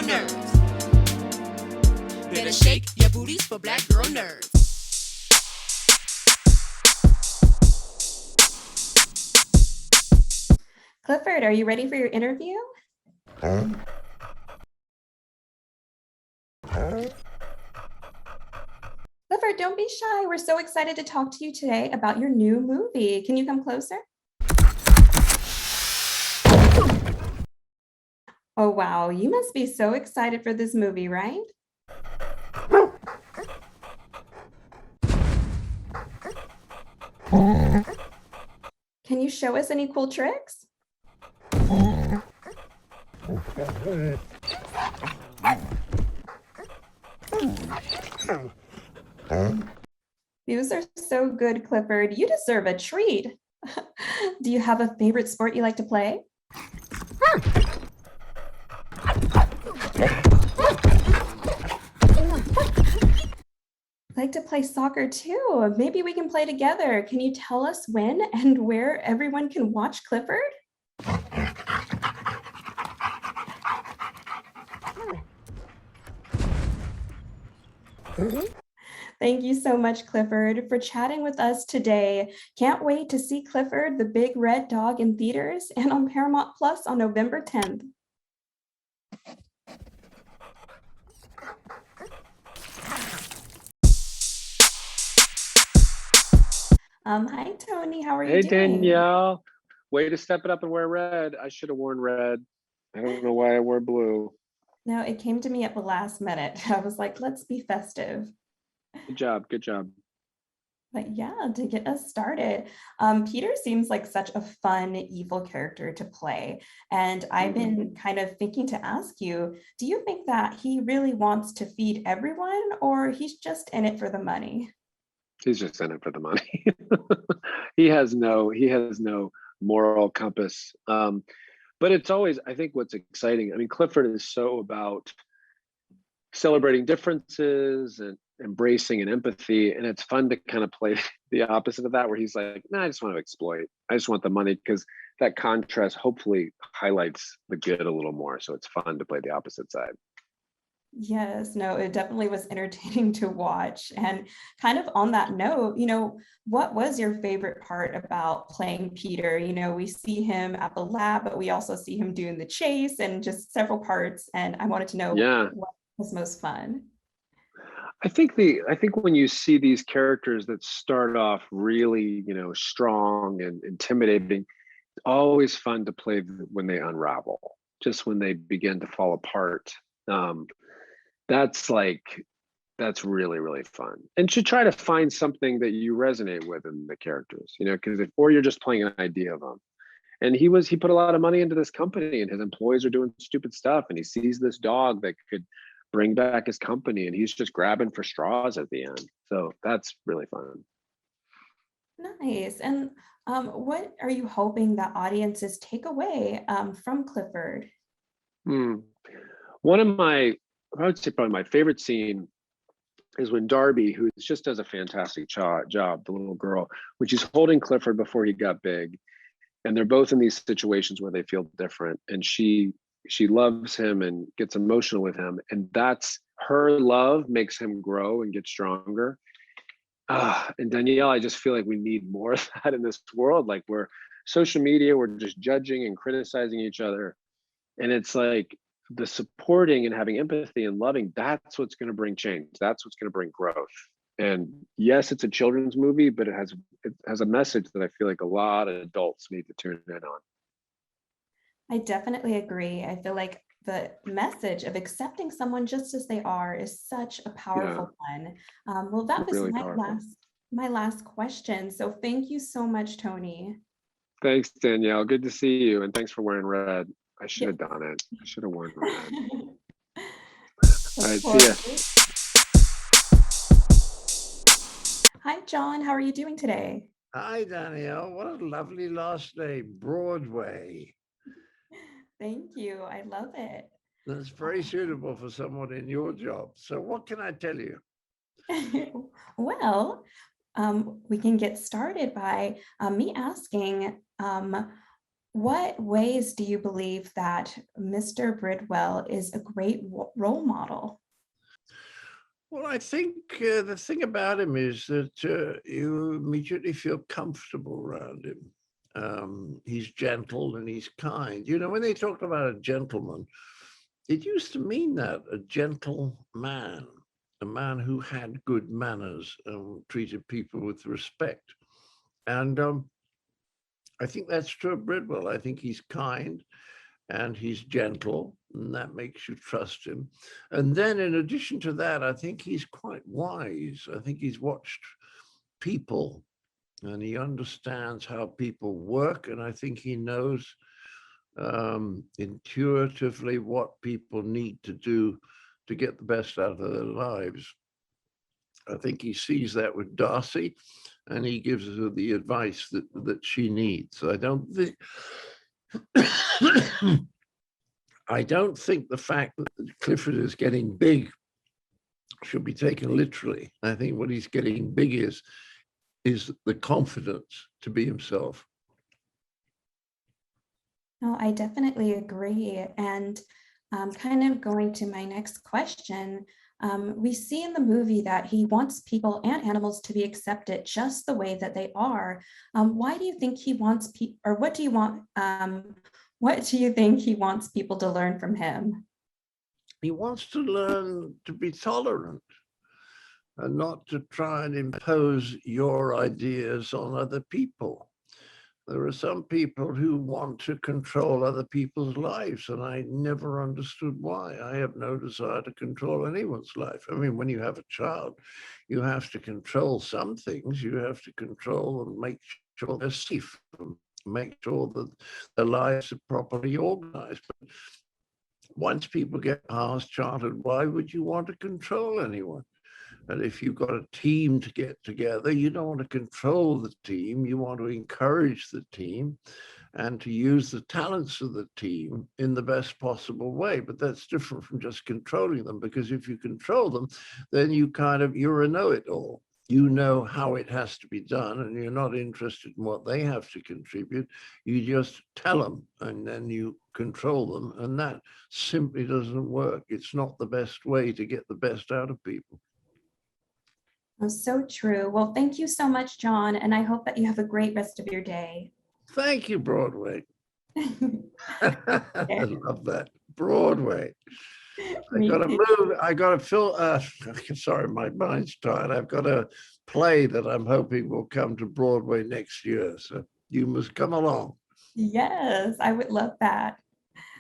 nerves. Better shake your booties for black girl nerves. Clifford, are you ready for your interview? Clifford, don't be shy. We're so excited to talk to you today about your new movie. Can you come closer? Oh, wow. You must be so excited for this movie, right? Can you show us any cool tricks? These are so good, Clifford. You deserve a treat. Do you have a favorite sport you like to play? I like to play soccer too. Maybe we can play together. Can you tell us when and where everyone can watch Clifford? Thank you so much, Clifford, for chatting with us today. Can't wait to see Clifford, the Big Red Dog in theaters and on Paramount Plus on November 10th. Hi, Tony. How are you doing? Hey, Danielle. Way to step it up and wear red. I should have worn red. I don't know why I wore blue. No, it came to me at the last minute. I was like, let's be festive. Good job. Good job. But yeah, to get us started, Peter seems like such a fun, evil character to play. And I've been kind of thinking to ask you, do you think that he really wants to feed everyone, or he's just in it for the money? He's just in it for the money. He has no moral compass. But it's always, I think what's exciting, I mean, Clifford is so about celebrating differences and embracing and empathy. And it's fun to kind of play the opposite of that, where he's like, no, I just want to exploit. I just want the money, because that contrast hopefully highlights the good a little more. So it's fun to play the opposite side. Yes, no, it definitely was entertaining to watch. And kind of on that note, what was your favorite part about playing Peter? We see him at the lab, but we also see him doing the chase and just several parts. And I wanted to know what was most fun. I think when you see these characters that start off really, strong and intimidating, it's always fun to play when they unravel, just when they begin to fall apart. That's really, really fun. And to try to find something that you resonate with in the characters, because or you're just playing an idea of them. And he put a lot of money into this company, and his employees are doing stupid stuff, and he sees this dog that could bring back his company, and he's just grabbing for straws at the end. So that's really fun. Nice. And what are you hoping that audiences take away from Clifford? One of I would say probably my favorite scene is when Darby, who just does a fantastic job, the little girl, when she's holding Clifford before he got big, and they're both in these situations where they feel different, and she loves him and gets emotional with him, and that's her love makes him grow and get stronger. And Danielle, I just feel like we need more of that in this world. Like, we're social media, we're just judging and criticizing each other, and it's like the supporting and having empathy and loving, that's what's going to bring change. That's what's going to bring growth. And yes, it's a children's movie, but it has a message that I feel like a lot of adults need to tune in on. I definitely agree. I feel like the message of accepting someone just as they are is such a powerful one. Well, that was really my last question. So thank you so much, Tony. Thanks, Danielle. Good to see you. And thanks for wearing red. I should have done it. I should have worn red. All right, see ya. Hi, John. How are you doing today? Hi, Danielle. What a lovely last name, Broadway. Thank you. I love it. That's very suitable for someone in your job. So what can I tell you? Well, we can get started by me asking, What ways do you believe that Mr. Bridwell is a great role model? Well, I think the thing about him is that you immediately feel comfortable around him. He's gentle and he's kind. You know, when they talked about a gentleman, it used to mean that, a gentle man, a man who had good manners and treated people with respect. And I think that's true of Bridwell. I think he's kind and he's gentle, and that makes you trust him. And then in addition to that, I think he's quite wise. I think he's watched people and he understands how people work. And I think he knows intuitively what people need to do to get the best out of their lives. I think he sees that with Darcy, and he gives her the advice that she needs. I don't think I don't think the fact that Clifford is getting big should be taken literally. I think what he's getting big is the confidence to be himself. No, I definitely agree. And kind of going to my next question, we see in the movie that he wants people and animals to be accepted just the way that they are. Why do you think he wants people, or what do you want? What do you think he wants people to learn from him? He wants to learn to be tolerant and not to try and impose your ideas on other people. There are some people who want to control other people's lives, and I never understood why. I have no desire to control anyone's life. I mean, when you have a child, you have to control some things. You have to control and make sure they're safe, and make sure that their lives are properly organized. But once people get past childhood, why would you want to control anyone? And if you've got a team to get together, you don't want to control the team. You want to encourage the team and to use the talents of the team in the best possible way. But that's different from just controlling them, because if you control them, then you're a know-it-all. You know how it has to be done, and you're not interested in what they have to contribute. You just tell them, and then you control them. And that simply doesn't work. It's not the best way to get the best out of people. Oh, so true. Well, thank you so much, John, and I hope that you have a great rest of your day. Thank you, Broadway. I love that. Broadway. I got to move. I got to fill. Sorry, my mind's tired. I've got a play that I'm hoping will come to Broadway next year. So you must come along. Yes, I would love that.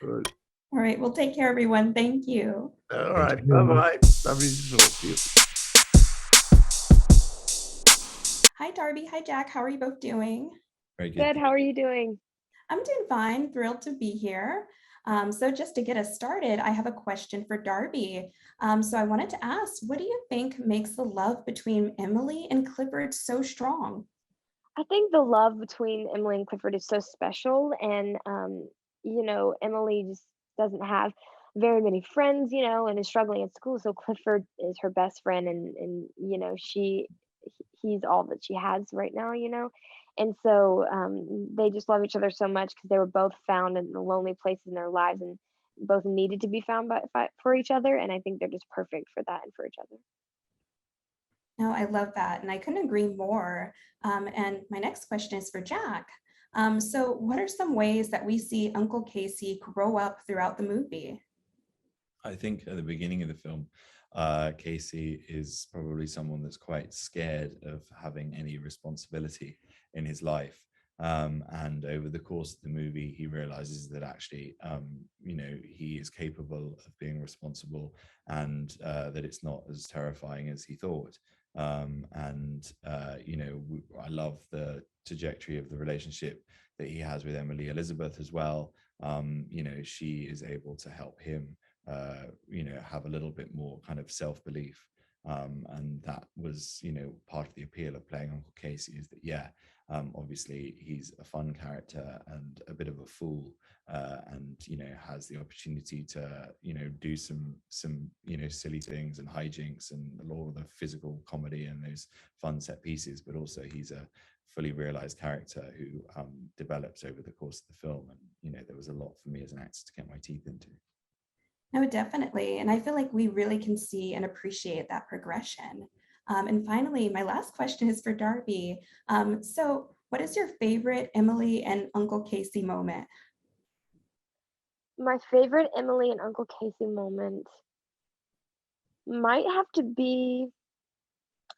Good. All right. Well, take care, everyone. Thank you. All right. Bye-bye. Lovely to talk to you. Hi, Darby. Hi, Jack. How are you both doing? Very good. Good. How are you doing? I'm doing fine. Thrilled to be here. So just to get us started, I have a question for Darby. So I wanted to ask, what do you think makes the love between Emily and Clifford so strong? I think the love between Emily and Clifford is so special, and Emily just doesn't have very many friends, and is struggling at school. So Clifford is her best friend, and he's all that she has right now. And so they just love each other so much because they were both found in the lonely places in their lives, and both needed to be found for each other. And I think they're just perfect for that and for each other. No, I love that. And I couldn't agree more. And my next question is for Jack. So what are some ways that we see Uncle Casey grow up throughout the movie? I think at the beginning of the film, Casey is probably someone that's quite scared of having any responsibility in his life. And over the course of the movie, he realizes that actually, he is capable of being responsible, and that it's not as terrifying as he thought. I love the trajectory of the relationship that he has with Emily Elizabeth as well. She is able to help him have a little bit more kind of self-belief, and that was part of the appeal of playing Uncle Casey, is that Obviously, he's a fun character and a bit of a fool, and has the opportunity to do some silly things and hijinks and a lot of the physical comedy and those fun set pieces. But also, he's a fully realized character who develops over the course of the film, and there was a lot for me as an actor to get my teeth into. No, definitely. And I feel like we really can see and appreciate that progression. And finally, my last question is for Darby. So what is your favorite Emily and Uncle Casey moment? My favorite Emily and Uncle Casey moment might have to be,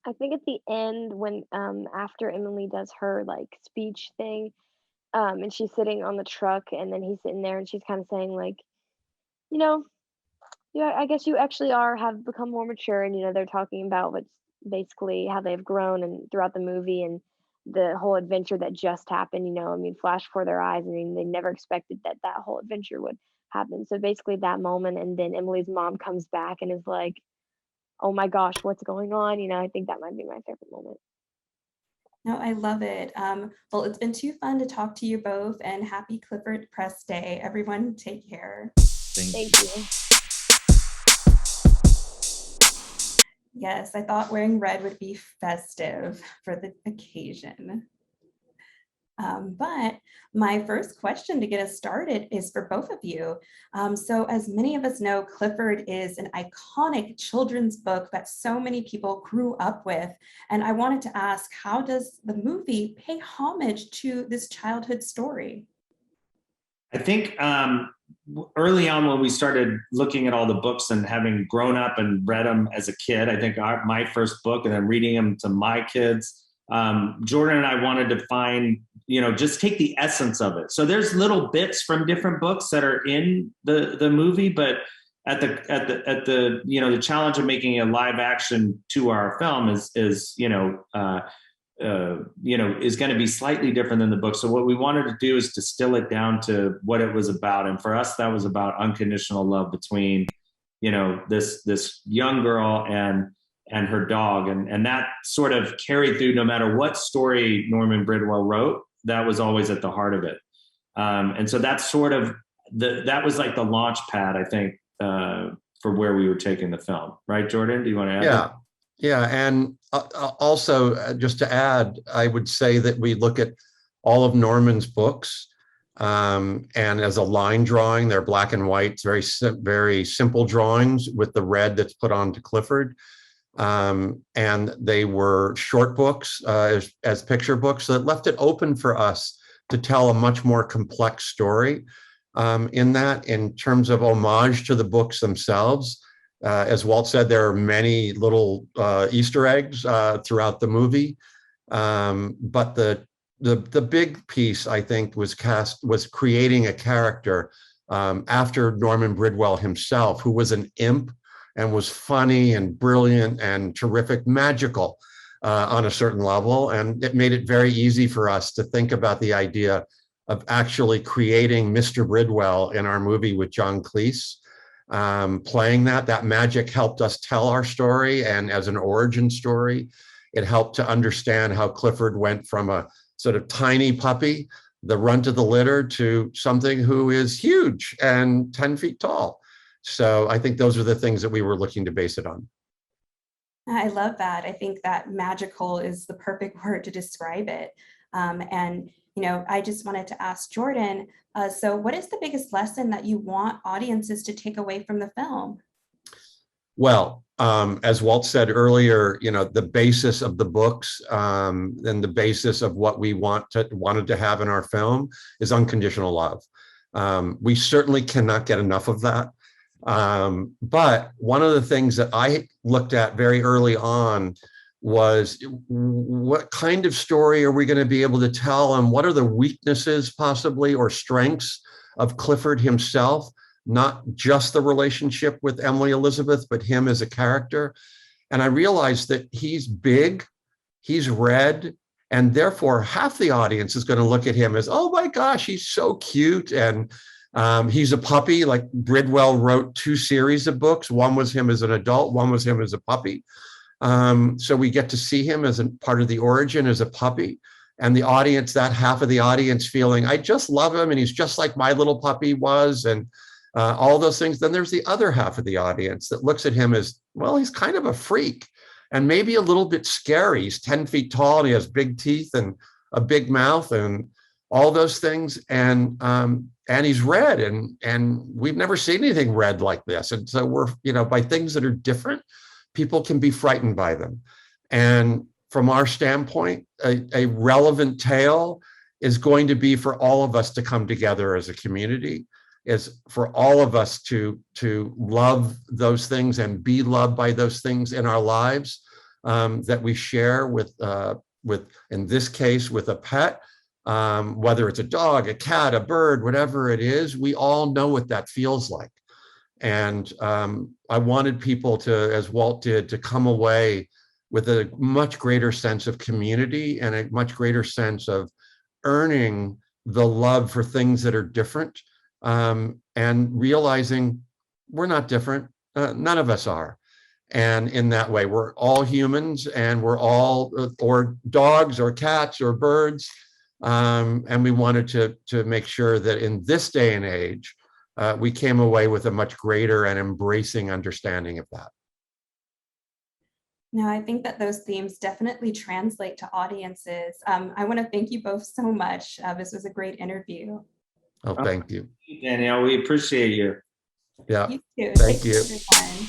I think, at the end when after Emily does her like speech thing, and she's sitting on the truck, and then he's sitting there and she's kind of saying like, you know, yeah, I guess you actually have become more mature, and they're talking about what's basically how they've grown and throughout the movie and the whole adventure that just happened. I mean, flash before their eyes. I mean, they never expected that whole adventure would happen. So basically that moment, and then Emily's mom comes back and is like, "Oh my gosh, what's going on?" I think that might be my favorite moment. No, I love it. Well, it's been too fun to talk to you both, and happy Clifford Press Day. Everyone, take care. Thank you. Yes, I thought wearing red would be festive for the occasion. But my first question to get us started is for both of you. So as many of us know, Clifford is an iconic children's book that so many people grew up with. And I wanted to ask, how does the movie pay homage to this childhood story? I think early on when we started looking at all the books and having grown up and read them as a kid, I think my first book and then reading them to my kids, Jordan and I wanted to find, just take the essence of it. So there's little bits from different books that are in the movie, but at the the challenge of making a live action to our film is going to be slightly different than the book. So what we wanted to do is distill it down to what it was about. And for us, that was about unconditional love between, this young girl and her dog. And that sort of carried through no matter what story Norman Bridwell wrote, that was always at the heart of it. And so that's sort of that was like the launch pad, I think, for where we were taking the film. Right, Jordan? Do you want to add that? Yeah, and also just to add, I would say that we look at all of Norman's books, and as a line drawing, they're black and white, very simple drawings with the red that's put onto Clifford, and they were short books as picture books, so it left it open for us to tell a much more complex story in terms of homage to the books themselves. As Walt said, there are many little Easter eggs throughout the movie, but the big piece, I think, was creating a character after Norman Bridwell himself, who was an imp and was funny and brilliant and terrific, magical on a certain level, and it made it very easy for us to think about the idea of actually creating Mr. Bridwell in our movie with John Cleese. Playing that magic helped us tell our story, and as an origin story, it helped to understand how Clifford went from a sort of tiny puppy, the runt of the litter, to something who is huge and 10 feet tall. So I think those are the things that we were looking to base it on. I love that. I think that magical is the perfect word to describe it. And I just wanted to ask Jordan, so what is the biggest lesson that you want audiences to take away from the film? Well, as Walt said earlier, the basis of the books and the basis of what we wanted to have in our film is unconditional love. We certainly cannot get enough of that. But one of the things that I looked at very early on was what kind of story are we going to be able to tell, and what are the weaknesses possibly or strengths of Clifford himself, not just the relationship with Emily Elizabeth, but him as a character. And I realized that he's big, he's red, and therefore half the audience is going to look at him as, oh my gosh, he's so cute, and he's a puppy. Like Bridwell wrote 2 series of books. One was him as an adult, one was him as a puppy. So we get to see him as a part of the origin as a puppy. and the audience, that half of the audience feeling, I just love him and he's just like my little puppy was, and all those things. Then there's the other half of the audience that looks at him as, well, he's kind of a freak and maybe a little bit scary. He's 10 feet tall and he has big teeth and a big mouth and all those things. And he's red, and we've never seen anything red like this. And so we're, by things that are different, people can be frightened by them. And from our standpoint, a relevant tale is going to be for all of us to come together as a community, is for all of us to love those things and be loved by those things in our lives that we share with, in this case, with a pet, whether it's a dog, a cat, a bird, whatever it is. We all know what that feels like. And I wanted people to, as Walt did, to come away with a much greater sense of community and a much greater sense of earning the love for things that are different, and realizing we're not different. None of us are. And in that way, we're all humans, and we're all, or dogs or cats or birds. And we wanted to make sure that in this day and age, we came away with a much greater and embracing understanding of that. No, I think that those themes definitely translate to audiences. I want to thank you both so much. This was a great interview. Oh, thank you. Danielle, we appreciate you. Yeah, You too. thank you. For your time.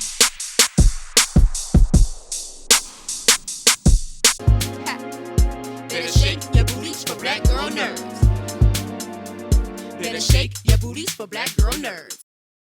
Better shake your booties for black girl nerves. Better shake your booties for black girl nerves.